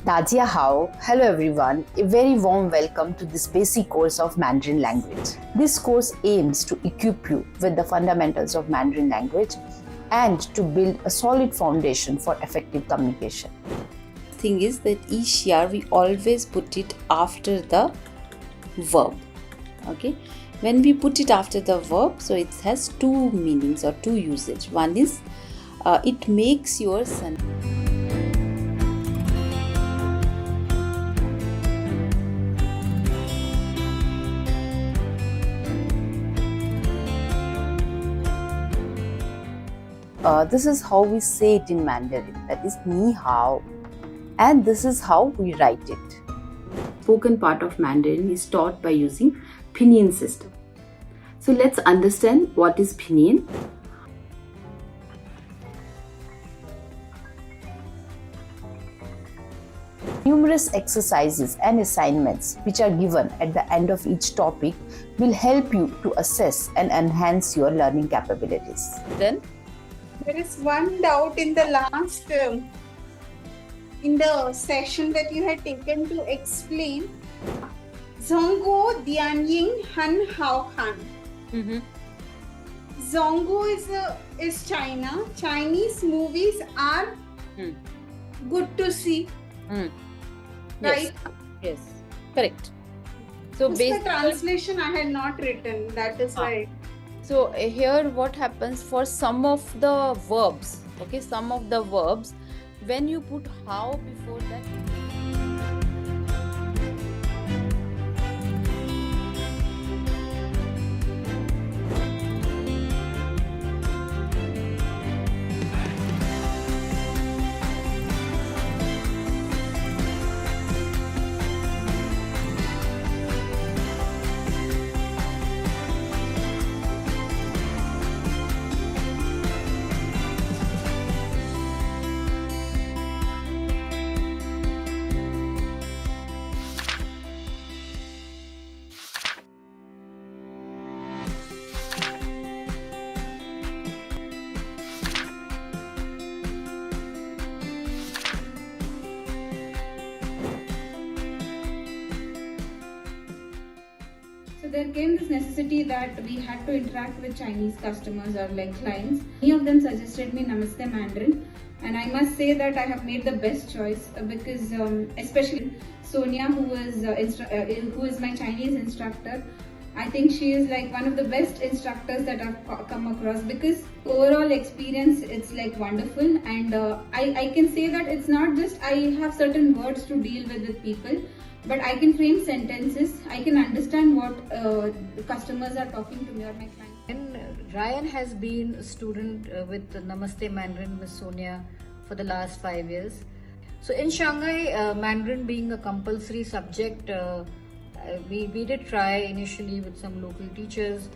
Hao. Hello everyone, a very warm welcome to this basic course of Mandarin language. This course aims to equip you with the fundamentals of Mandarin language and to build a solid foundation for effective communication. Thing is that each year we always put it after the verb. Okay, when we put it after the verb, so it has two meanings or two usage. One is it makes your sentence. This is how we say it in Mandarin, that is ni hao, and this is how we write it. Spoken part of Mandarin is taught by using pinyin system. So let's understand what is pinyin. Numerous exercises and assignments which are given at the end of each topic will help you to assess and enhance your learning capabilities. Then there is one doubt in the last in the session that you had taken to explain. Zongo Dianying Han Hao Han. Zongo is China. Chinese movies are good to see. Right? Yes, correct. So the translation I had not written. That is right. So here what happens for some of the verbs, okay, some of the verbs, when you put how before that. So there came this necessity that we had to interact with Chinese customers or like clients. Many of them suggested me Namaste Mandarin, and I must say that I have made the best choice because especially Sonia, who is my Chinese instructor. I think she is like one of the best instructors that I've come across because overall experience, it's like wonderful, and I can say that it's not just I have certain words to deal with people, but I can frame sentences, I can understand what the customers are talking to me or my client. And Ryan has been a student with Namaste Mandarin with Sonia for the last 5 years. So in Shanghai, Mandarin being a compulsory subject, we did try initially with some local teachers,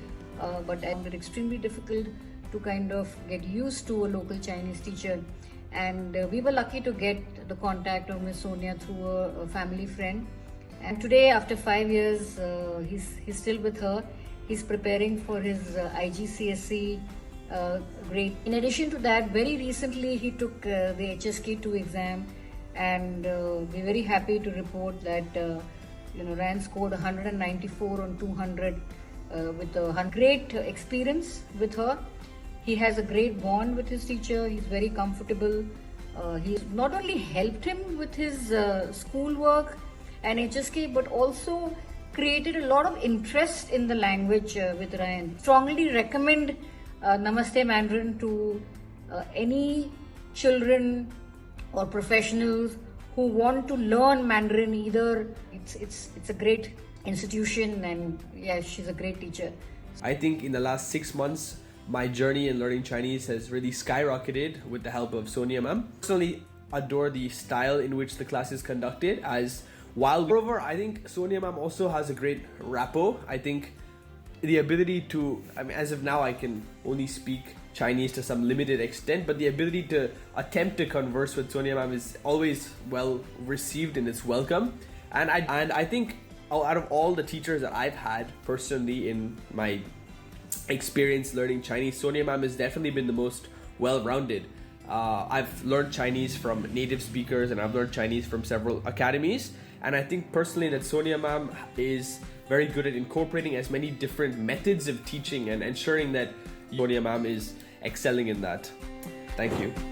but it was extremely difficult to kind of get used to a local Chinese teacher. And we were lucky to get the contact of Miss Sonia through a family friend. And today, after 5 years, he's still with her. He's preparing for his IGCSE grade. In addition to that, very recently he took the HSK2 exam, and we're very happy to report that Ryan scored 194 on 200 with a great experience with her. He has a great bond with his teacher. He's very comfortable. He's not only helped him with his schoolwork and HSK, but also created a lot of interest in the language with Ryan. Strongly recommend Namaste Mandarin to any children or professionals who want to learn Mandarin. Either it's a great institution, and yeah, she's a great teacher. I think in the last 6 months, my journey in learning Chinese has really skyrocketed with the help of Sonia ma'am. Personally, adore the style in which the class is conducted. Moreover, I think Sonia ma'am also has a great rapport. I think the ability to, as of now, I can only speak Chinese to some limited extent, but the ability to attempt to converse with Sonia ma'am is always well received and it's welcome. And I think out of all the teachers that I've had personally in my experience learning Chinese, Sonia ma'am has definitely been the most well-rounded. I've learned Chinese from native speakers and I've learned Chinese from several academies. And I think personally that Sonia ma'am is very good at incorporating as many different methods of teaching and ensuring that Sonia ma'am is excelling in that. Thank you.